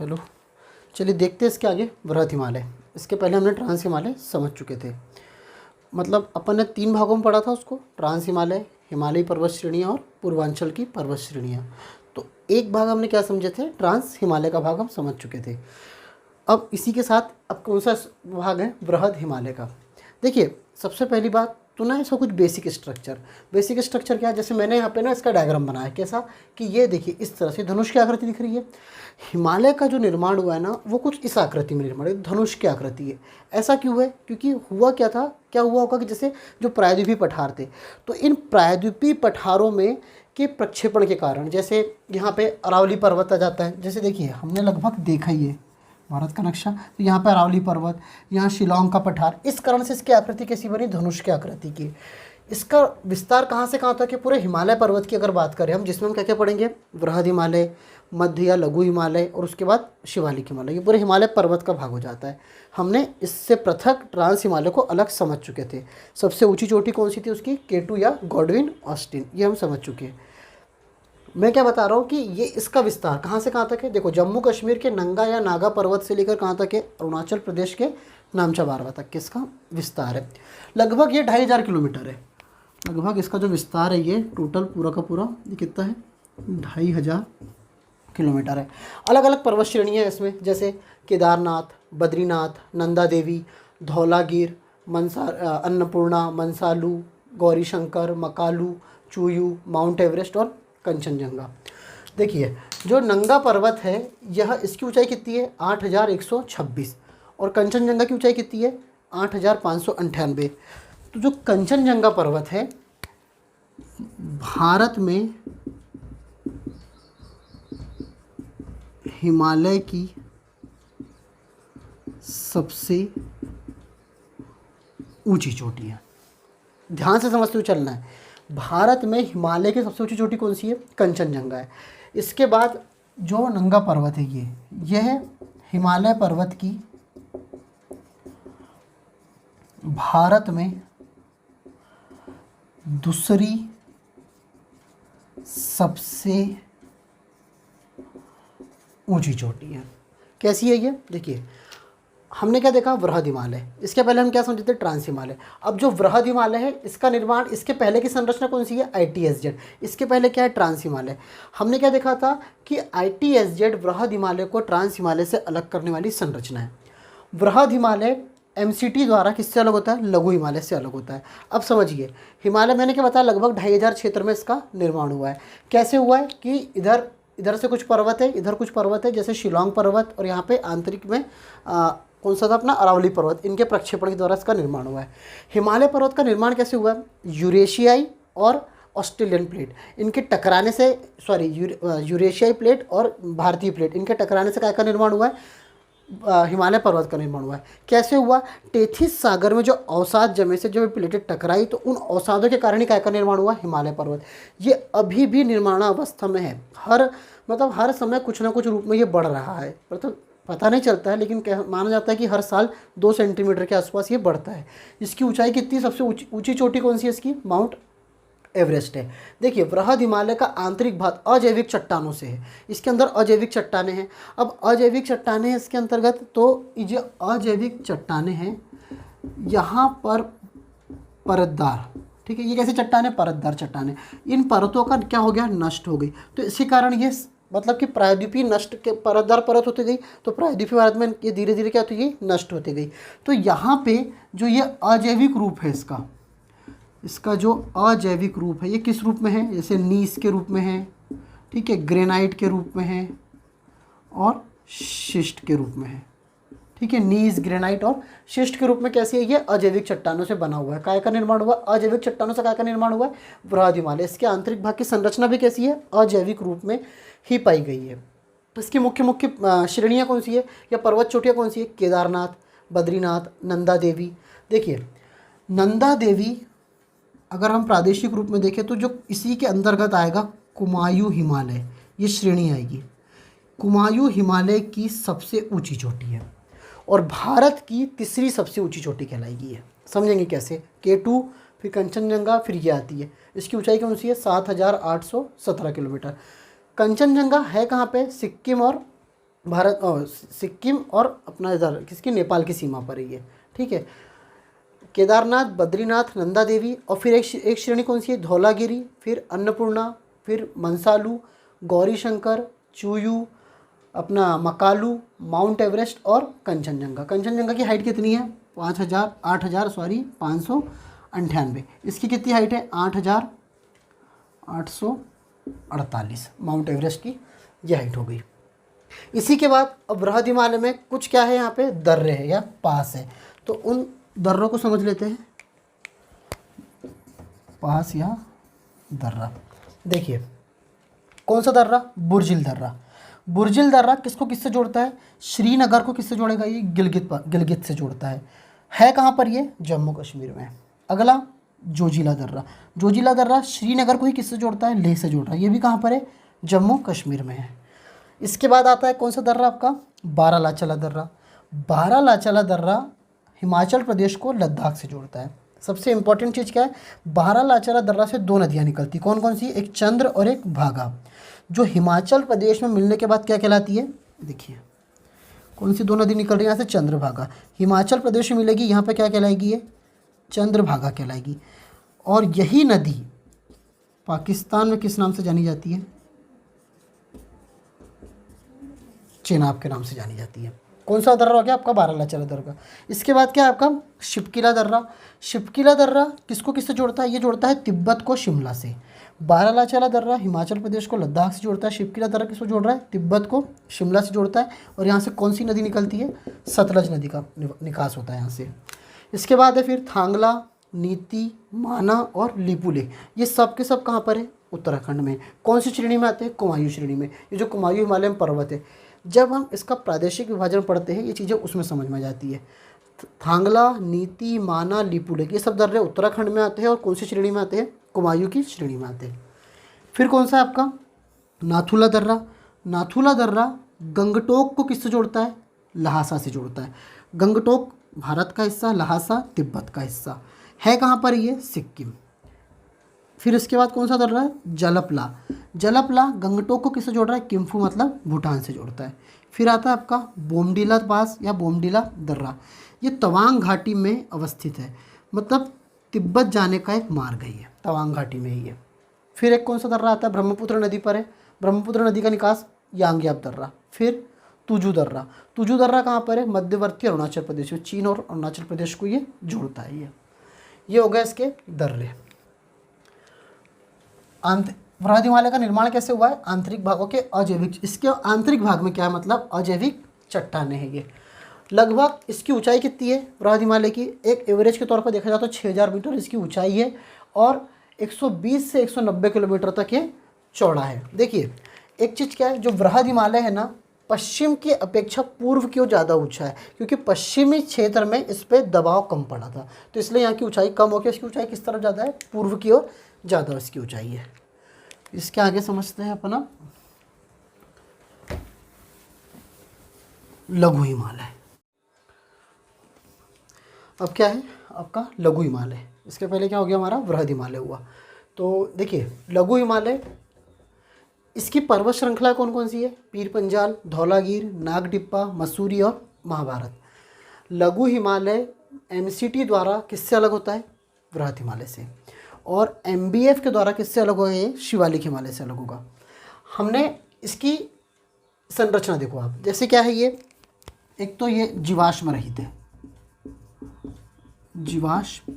Hello, चलिए देखते हैं इसके आगे बृहद हिमालय। इसके पहले हमने ट्रांस हिमालय समझ चुके थे। मतलब अपन ने 3 भागों में पढ़ा था उसको, ट्रांस हिमालय, हिमालयी पर्वत श्रेणियाँ और पूर्वांचल की पर्वत श्रेणियाँ। तो एक भाग हमने क्या समझे थे, ट्रांस हिमालय का भाग हम समझ चुके थे। अब इसी के साथ अब कौन सा भाग है, बृहद हिमालय का। देखिए सबसे पहली बात तो ना इसका कुछ बेसिक स्ट्रक्चर क्या है। जैसे मैंने यहाँ पे ना इसका डायग्राम बनाया, कैसा कि ये देखिए इस तरह से धनुष की आकृति दिख रही है। हिमालय का जो निर्माण हुआ है ना वो कुछ इस आकृति में निर्माण है, धनुष की आकृति है। ऐसा क्यों है, क्योंकि हुआ क्या था, क्या हुआ होगा कि जैसे जो प्रायद्वीपीय पठार थे, तो इन प्रायद्वीपीय पठारों में के प्रक्षेपण के कारण, जैसे यहाँ पे अरावली पर्वत आ जाता है। जैसे देखिए हमने लगभग देखा ही है भारत का नक्शा, तो यहाँ पर अरावली पर्वत, यहाँ शिलोंग का पठार, इस कारण से इसकी आकृति कैसी बनी, धनुष की आकृति की। इसका विस्तार कहाँ से कहाँ तक है, पूरे हिमालय पर्वत की अगर बात करें हम, जिसमें हम क्या क्या पढ़ेंगे, बृहद हिमालय, मध्य या लघु हिमालय और उसके बाद शिवालिक हिमालय, ये पूरे हिमालय पर्वत का भाग हो जाता है। हमने इससे पृथक ट्रांस हिमालय को अलग समझ चुके थे। सबसे ऊँची चोटी कौन सी थी उसकी, केटू या गॉडविन ऑस्टिन, ये हम समझ चुके हैं। मैं क्या बता रहा हूँ कि ये इसका विस्तार कहाँ से कहाँ तक है। देखो जम्मू कश्मीर के नंगा या नागा पर्वत से लेकर कहाँ तक है, अरुणाचल प्रदेश के नामचा बारवा तक के इसका विस्तार है। लगभग ये 2500 किलोमीटर है। लगभग इसका जो विस्तार है ये टोटल पूरा का पूरा ये कितना है, 2500 किलोमीटर है। अलग अलग पर्वत श्रेणियाँ हैं इसमें, जैसे केदारनाथ, बद्रीनाथ, नंदा देवी, धौलागिर, अन्नपूर्णा, मनसालू, गौरीशंकर, मकालू, चूयू, माउंट एवरेस्ट और कंचनजंगा। देखिए जो नंगा पर्वत है यह, इसकी ऊंचाई कितनी है, 8126, और कंचनजंगा की ऊंचाई कितनी है, 8598। तो जो कंचनजंगा पर्वत है भारत में हिमालय की सबसे ऊंची चोटी है। ध्यान से समझते हुए चलना है। भारत में हिमालय की सबसे ऊंची चोटी कौन सी है, कंचनजंगा है। इसके बाद जो नंगा पर्वत है यह हिमालय पर्वत की भारत में दूसरी सबसे ऊंची चोटी है। कैसी है ये, देखिए हमने क्या देखा, बृहद हिमालय। इसके पहले हम क्या समझते थे, ट्रांस हिमालय। अब जो बृहद हिमालय है इसका निर्माण, इसके पहले की संरचना कौन सी है, ITSZ। इसके पहले क्या है, ट्रांस हिमालय। हमने क्या देखा था कि ITSZ बृहद हिमालय को ट्रांस हिमालय से अलग करने वाली संरचना है। बृहद हिमालय MCT द्वारा किससे अलग होता है, लघु हिमालय से अलग होता है। अब समझिए हिमालय मैंने क्या बताया, लगभग 2500 क्षेत्र में इसका निर्माण हुआ है। कैसे हुआ है कि इधर से कुछ पर्वत है, इधर कुछ पर्वत है, जैसे शिलोंग पर्वत, और यहाँ पे आंतरिक में कौन सा था अपना, अरावली पर्वत, इनके प्रक्षेपण के द्वारा इसका निर्माण हुआ है। हिमालय पर्वत का निर्माण कैसे हुआ है, यूरेशियाई और ऑस्ट्रेलियन प्लेट इनके टकराने से, यूरेशियाई प्लेट और भारतीय प्लेट इनके टकराने से क्या का निर्माण हुआ है, हिमालय पर्वत का निर्माण हुआ है। कैसे हुआ, टेथिस सागर में जो अवसाद जमे से जो प्लेटें टकराई, तो उन अवसादों के कारण ही क्या का निर्माण हुआ, हिमालय पर्वत। ये अभी भी निर्माणावस्था में है। हर समय कुछ ना कुछ रूप में ये बढ़ रहा है, पता नहीं चलता है, लेकिन माना जाता है कि हर साल 2 सेंटीमीटर के आसपास ये बढ़ता है। इसकी ऊंचाई कितनी, सबसे ऊंची चोटी कौन सी है इसकी, माउंट एवरेस्ट है। देखिए बृहद हिमालय का आंतरिक भाग अजैविक चट्टानों से है, इसके अंदर अजैविक चट्टानें हैं। अब अजैविक चट्टानें हैं इसके अंतर्गत, तो ये जो अजैविक चट्टानें हैं यहाँ पर परतदार, ठीक है, ये कैसी चट्टान है, परतदार चट्टानें, इन परतों का क्या हो गया, नष्ट हो गई। तो इसी कारण ये मतलब कि प्रायद्वीपीय नष्ट के परतदार परत होती गई, तो प्रायद्वीपीय भारत में ये धीरे धीरे क्या होती गई, नष्ट होती गई। तो यहाँ पे जो ये अजैविक रूप है इसका जो अजैविक रूप है ये किस रूप में है, जैसे नीस के रूप में है, ठीक है, ग्रेनाइट के रूप में है और शिस्ट के रूप में है, ठीक है। नीस, ग्रेनाइट और शिस्ट के रूप में कैसी है, ये अजैविक चट्टानों से बना हुआ है। काय का निर्माण हुआ, अजैविक चट्टानों से काय का निर्माण हुआ है, बृहद हिमालय। इसके आंतरिक भाग की संरचना भी कैसी है, अजैविक रूप में ही पाई गई है। तो इसकी मुख्य मुख्य श्रेणियाँ कौन सी है या पर्वत चोटियाँ कौन सी है, केदारनाथ, बद्रीनाथ, नंदा देवी। देखिए नंदा देवी अगर हम प्रादेशिक रूप में देखें तो जो इसी के अंतर्गत आएगा कुमायूं हिमालय, ये श्रेणी आएगी। कुमायूं हिमालय की सबसे ऊंची चोटी है और भारत की तीसरी सबसे ऊंची चोटी कहलाएगी। है समझेंगे कैसे, K2, फिर कंचनजंगा, फिर ये आती है। इसकी ऊंचाई कौन सी है, 7817 किलोमीटर। कंचनजंगा है कहाँ पे, सिक्किम और भारत और सिक्किम और अपना इधर किसकी, नेपाल की सीमा पर है ये, ठीक है। केदारनाथ, बद्रीनाथ, नंदा देवी, और फिर एक श्रेणी कौन सी है, धौलागिरी, फिर अन्नपूर्णा, फिर मंसालू, गौरी शंकर, चूयू, अपना मकालू, माउंट एवरेस्ट और कंचनजंगा। कंचनजंगा की हाइट कितनी है, 5000 8000 सॉरी 598। इसकी कितनी हाइट है, 8848। माउंट एवरेस्ट की ये हाइट हो गई। इसी के बाद अब बृहद हिमालय में कुछ क्या है, यहाँ पे दर्रे है या पास है, तो उन दर्रों को समझ लेते हैं। पास या दर्रा, देखिए कौन सा दर्रा, बुर्जिल दर्रा। बुर्जिल दर्रा किसको किससे जोड़ता है, श्रीनगर को किससे जोड़ेगा, ये गिलगित से जोड़ता है कहाँ पर, ये जम्मू कश्मीर में। अगला जोजिला दर्रा, जोजिला दर्रा श्रीनगर को ही किससे जोड़ता है, लेह से जोड़ रहा है, ये भी कहाँ पर है, जम्मू कश्मीर में है। इसके बाद आता है कौन सा दर्रा आपका, बारालाचला दर्रा। बारालाचला दर्रा हिमाचल प्रदेश को लद्दाख से जोड़ता है। सबसे इंपॉर्टेंट चीज़ क्या है, बारालाचला दर्रा से दो नदियाँ निकलती, कौन कौन सी, एक चंद्र और एक भागा, जो हिमाचल प्रदेश में मिलने के बाद क्या कहलाती है, देखिए कौन सी दो नदी निकल रही है यहाँ से, चंद्रभागा। हिमाचल प्रदेश में मिलेगी, यहाँ पे क्या कहलाएगी, ये चंद्रभागा कहलाएगी। और यही नदी पाकिस्तान में किस नाम से जानी जाती है, चेनाब के नाम से जानी जाती है। कौन सा दर्रा हो गया आपका, बारालाचला दर्रा। इसके बाद क्या है आपका, शिपकिला दर्रा। शिपकिला दर्रा किसको किससे जोड़ता है, ये जोड़ता है तिब्बत को शिमला से। बारालाचला दर्रा हिमाचल प्रदेश को लद्दाख से जोड़ता है, शिपकिला दर्रा किसको जोड़ रहा है, तिब्बत को शिमला से जोड़ता है। और यहाँ से कौन सी नदी निकलती है, सतलज नदी का निकास होता है यहाँ से। इसके बाद है फिर थांगला, नीति, माना और लिपुलेख। ये सब के सब कहाँ पर है, उत्तराखंड में। कौन सी श्रेणी में आते हैं, कुमायूं श्रेणी में। ये जो कुमायूं हिमालयन पर्वत है, जब हम इसका प्रादेशिक विभाजन पढ़ते हैं ये चीज़ें उसमें समझ में जाती है। थांगला, नीति, माना, लिपुलेख ये सब दर्रे उत्तराखंड में आते हैं और कौन सी श्रेणी में आते हैं, कुमायूं की श्रेणी में आते हैं। फिर कौन सा है आपका, नाथुला दर्रा। नाथुला दर्रा गंगटोक को किससे जोड़ता है, लहासा से जोड़ता है। गंगटोक भारत का हिस्सा, लहासा तिब्बत का हिस्सा है। कहाँ पर ये, सिक्किम। फिर इसके बाद कौन सा दर्रा है, जलपला। जलपला गंगटोक को किससे जोड़ रहा है, किम्फू मतलब भूटान से जोड़ता है। फिर आता है आपका बोमडीला पास या बोमडीला दर्रा। ये तवांग घाटी में अवस्थित है, मतलब तिब्बत जाने का एक मार्ग है, ये तवांग घाटी में ही है। फिर एक कौन सा दर्रा आता है, ब्रह्मपुत्र नदी पर है, ब्रह्मपुत्र नदी का निकास यांग्याप दर्रा। फिर तुजू दर्रा। तुजू दर्रा कहाँ पर है, मध्यवर्ती अरुणाचल प्रदेश में, चीन और अरुणाचल प्रदेश को ये जोड़ता है। ये हो गया इसके दर्रे। बृहद हिमालय का निर्माण कैसे हुआ है, आंतरिक भागों के अजैविक, इसके आंतरिक भाग में क्या है, मतलब अजैविक चट्टानें हैं ये। लगभग इसकी ऊंचाई कितनी है बृहद हिमालय की, एक एवरेज के तौर पर देखा जाए तो 6000 मीटर इसकी ऊंचाई है और 120 से 190 किलोमीटर तक ये चौड़ा है। देखिए एक चीज़ क्या है, जो बृहद हिमालय है ना, पश्चिम की अपेक्षा पूर्व की ओर ज़्यादा ऊंचा है, क्योंकि पश्चिमी क्षेत्र में इस पर दबाव कम पड़ा था, तो इसलिए यहाँ की ऊंचाई कम होकर इसकी ऊंचाई किस तरफ ज़्यादा है, पूर्व की ओर ज़्यादा इसकी ऊंचाई है। इसके आगे समझते हैं अपना लघु हिमालय। अब क्या है आपका लघु हिमालय, इसके पहले क्या हो गया हमारा बृहद हिमालय हुआ। तो देखिए लघु हिमालय, इसकी पर्वत श्रृंखला कौन कौन सी है, पीर पंजाल, धौलागिर, नागटिप्पा, मसूरी और महाभारत। लघु हिमालय MCT द्वारा किससे अलग होता है, बृहद हिमालय से, और MBF के द्वारा किससे अलग होगा, ये शिवालिक हिमालय से अलग होगा। हमने इसकी संरचना देखो आप, जैसे क्या है ये, एक तो ये जीवाश्म रहित है, जीवाश्म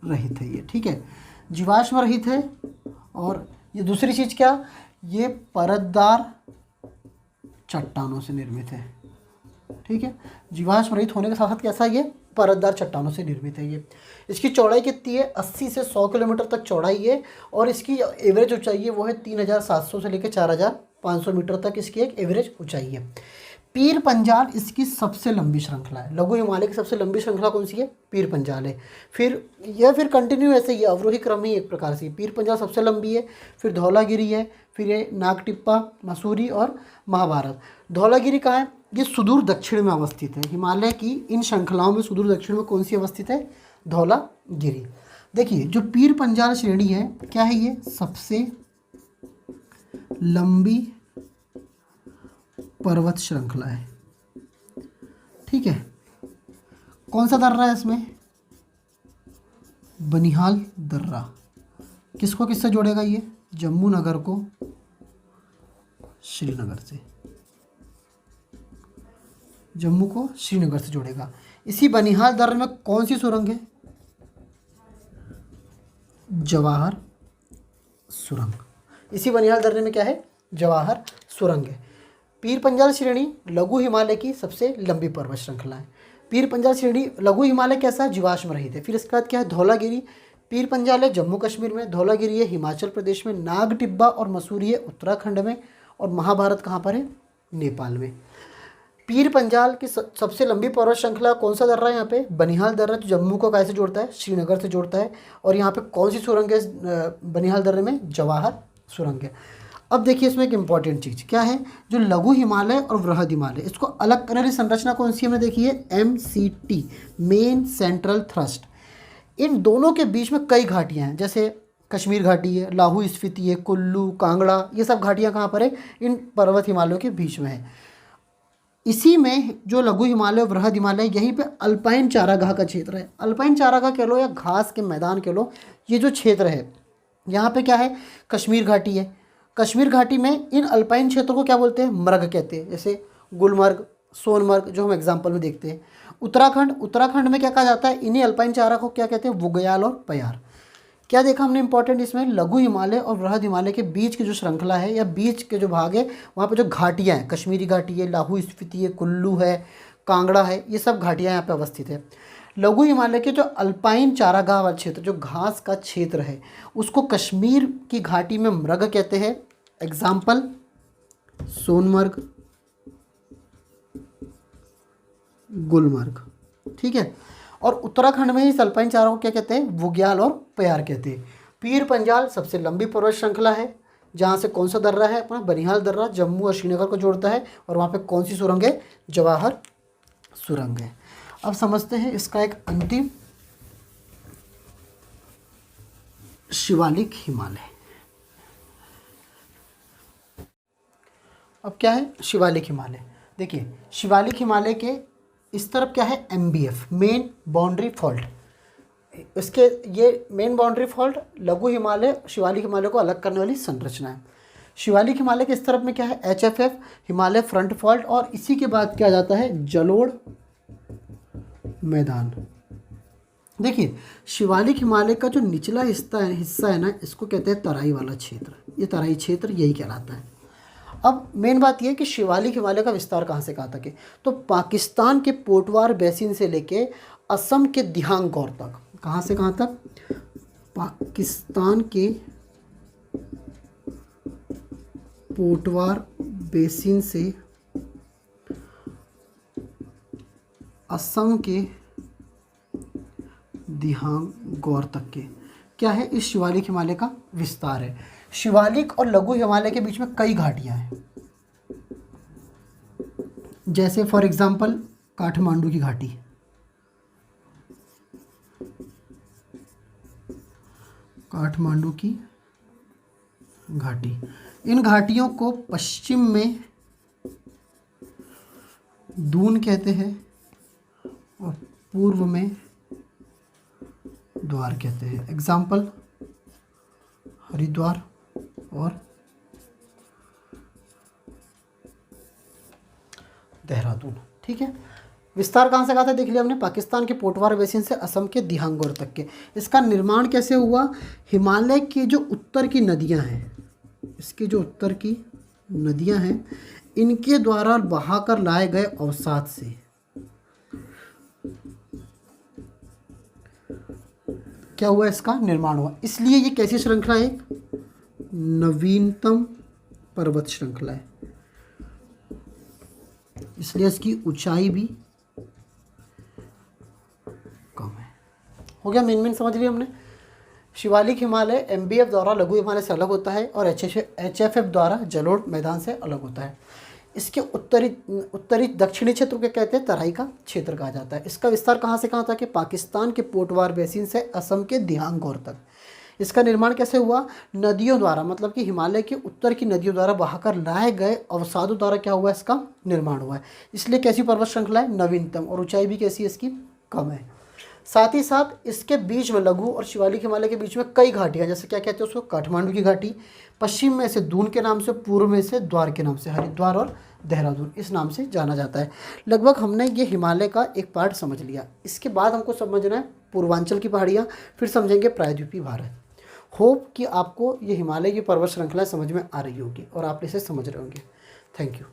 रहित है ये, ठीक है, जीवाश्म रहित है। और ये दूसरी चीज़ क्या, ये परतदार चट्टानों से निर्मित है, ठीक है, जीवाश्म रहित होने के साथ साथ कैसा ये परतदार चट्टानों से निर्मित है ये। इसकी चौड़ाई कितनी है, 80 से 100 किलोमीटर तक चौड़ाई है, और इसकी एवरेज ऊंचाई है वो है 3700 से लेकर 4500 मीटर तक इसकी एक एवरेज ऊंचाई है। पीर पंजाल इसकी सबसे लंबी श्रृंखला है, लघु हिमालय की सबसे लंबी श्रृंखला कौन सी है, पीर पंजाल है। फिर कंटिन्यू ऐसे ही अवरोही क्रम ही एक प्रकार से, पीर पंजाल सबसे लंबी है, फिर धौलागिरी है, फिर ये नागटिप्पा, मसूरी और महाभारत। धौलागिरी कहाँ है, ये सुदूर दक्षिण में अवस्थित है। हिमालय की इन श्रृंखलाओं में सुदूर दक्षिण में कौन सी अवस्थित है, धौलागिरी। देखिए जो पीर पंजाल श्रेणी है क्या है, ये सबसे लंबी पर्वत श्रृंखला है। ठीक है, कौन सा दर्रा है इसमें? बनिहाल दर्रा। किसको किससे जोड़ेगा ये? जम्मू नगर को श्रीनगर से, जम्मू को श्रीनगर से जोड़ेगा। इसी बनिहाल दर्रे में कौन सी सुरंग है? जवाहर सुरंग। इसी बनिहाल दर्रे में क्या है? जवाहर सुरंग है। पीर पंजाल श्रेणी लघु हिमालय की सबसे लंबी पर्वत श्रृंखला है। पीर पंजाल श्रेणी लघु हिमालय कैसा है? जीवाश्म रहित है। फिर इसके बाद क्या है? धौलागिरी। पीर पंजाल है जम्मू कश्मीर में, धौलागिरी है हिमाचल प्रदेश में, नाग टिब्बा और मसूरी है उत्तराखंड में, और महाभारत कहाँ पर है? नेपाल में। पीर पंजाल की सबसे लंबी पर्वत श्रृंखला कौन सा दर्रा है? यहाँ पे बनिहाल दर्रा, जो जम्मू को कैसे जोड़ता है? श्रीनगर से जोड़ता है। और यहाँ पे कौन सी सुरंग है बनिहाल दर्रे में? जवाहर सुरंग है। अब देखिए इसमें एक इम्पॉर्टेंट चीज़ क्या है, जो लघु हिमालय और वृहद हिमालय, इसको अलग करने वाली संरचना कौन सी है? हमने देखी है MCT, मेन सेंट्रल थ्रस्ट। इन दोनों के बीच में कई घाटियाँ हैं, जैसे कश्मीर घाटी है, लाहौल स्फीति है, कुल्लू, कांगड़ा, ये सब घाटियाँ कहाँ पर है? इन पर्वत हिमालयों के बीच में है। इसी में जो लघु हिमालय और वृहद हिमालय, यहीं पे अल्पाइन चारागाह का क्षेत्र है। अल्पाइन चारागाह कह लो या घास के मैदान कह लो, ये जो क्षेत्र है यहाँ पे क्या है? कश्मीर घाटी है। कश्मीर घाटी में इन अल्पाइन क्षेत्रों को क्या बोलते हैं? मर्ग कहते हैं, जैसे गुलमर्ग, सोनमर्ग, जो हम एग्जाम्पल में देखते हैं। उत्तराखंड में क्या कहा जाता है? इन्हीं अल्पाइन चारा को क्या कहते हैं? बुग्याल और प्यार। क्या देखा हमने इंपॉर्टेंट इसमें? लघु हिमालय और वृहद हिमालय के बीच की जो श्रृंखला है या बीच के जो भाग है, वहाँ पे जो घाटियाँ हैं, कश्मीरी घाटी है, लाहौल स्फीति है, कुल्लू है, कांगड़ा है, ये सब घाटियाँ यहाँ पे अवस्थित है। लघु हिमालय के जो अल्पाइन चारागाह वाला क्षेत्र, जो घास का क्षेत्र है, उसको कश्मीर की घाटी में मृग कहते हैं। एग्जाम्पल सोनमर्ग, गुलमर्ग। ठीक है, और उत्तराखंड में इस अल्पाइन चारा को क्या कहते हैं? बुग्याल और प्यार कहते हैं। पीर पंजाल सबसे लंबी पर्वत श्रृंखला है, जहाँ से कौन सा दर्रा है? अपना बनिहाल दर्रा जम्मू और श्रीनगर को जोड़ता है, और वहाँ पे कौन सी सुरंग है? जवाहर सुरंग है। अब समझते हैं इसका एक अंतिम, शिवालिक हिमालय। अब क्या है? शिवालिक हिमालय। देखिए शिवालिक हिमालय के इस तरफ क्या है? MBF, main boundary fault. इसके ये मेन बाउंड्री फॉल्ट लघु हिमालय शिवालिक हिमालय को अलग करने वाली संरचना है। शिवालिक हिमालय के इस तरफ में क्या है? HFF, हिमालय फ्रंट फॉल्ट, और इसी के बाद क्या जाता है? जलोढ़ मैदान। देखिए शिवालिक हिमालय का जो निचला हिस्सा है ना, इसको कहते हैं तराई वाला क्षेत्र। ये तराई क्षेत्र यही कहलाता है। अब मेन बात यह है कि शिवालिक हिमालय का विस्तार कहाँ से कहाँ तक है? तो पाकिस्तान के पोटवार बेसिन से लेके असम के दिहांग गौर तक। कहाँ से कहाँ तक? पाकिस्तान के पोटवार बेसिन से असम के दिहांग गौर तक के क्या है? इस शिवालिक हिमालय का विस्तार है। शिवालिक और लघु हिमालय के बीच में कई घाटियां हैं, जैसे फॉर एग्जांपल काठमांडू की घाटी, काठमांडू की घाटी। इन घाटियों को पश्चिम में दून कहते हैं और पूर्व में द्वार कहते हैं। एग्जाम्पल हरिद्वार और देहरादून। ठीक है, विस्तार कहाँ से कहा था? देख लिया हमने, पाकिस्तान के पोटवार बेसिन से असम के दिहांगोर तक के। इसका निर्माण कैसे हुआ? हिमालय के जो उत्तर की नदियाँ हैं, इसके जो उत्तर की नदियाँ हैं, इनके द्वारा बहाकर लाए गए अवसाद से क्या हुआ? इसका निर्माण हुआ। इसलिए ये कैसी श्रृंखला है? नवीनतम पर्वत श्रृंखला है, इसलिए इसकी ऊंचाई भी कम है। हो गया, मेन समझ लिया हमने। शिवालिक हिमालय MBF द्वारा लघु हिमालय से अलग होता है और HFF द्वारा जलोढ़ मैदान से अलग होता है। इसके उत्तरी दक्षिणी क्षेत्र को कहते हैं तराई का क्षेत्र कहा जाता है। इसका विस्तार कहाँ से कहाँ तक? कि पाकिस्तान के पोटवार बेसिन से असम के दिहांग गौर तक। इसका निर्माण कैसे हुआ? नदियों द्वारा, मतलब कि हिमालय के उत्तर की नदियों द्वारा बहाकर लाए गए अवसादों द्वारा क्या हुआ? इसका निर्माण हुआ है। इसलिए कैसी पर्वत श्रृंखला है? नवीनतम। और ऊंचाई भी कैसी है इसकी? कम है। साथ ही साथ इसके बीच में, लघु और शिवालिक हिमालय के बीच में कई घाटियाँ, जैसे क्या कहते हैं उसको? काठमांडू की घाटी। पश्चिम में से दून के नाम से, पूर्व में से द्वार के नाम से, हरिद्वार और देहरादून इस नाम से जाना जाता है। लगभग हमने ये हिमालय का एक पार्ट समझ लिया। इसके बाद हमको समझना है पूर्वांचल की पहाड़ियाँ, फिर समझेंगे प्रायद्वीपीय भारत। होप कि आपको ये हिमालय की पर्वत श्रृंखला समझ में आ रही होगी और आप इसे समझ रहे होंगे। Thank you.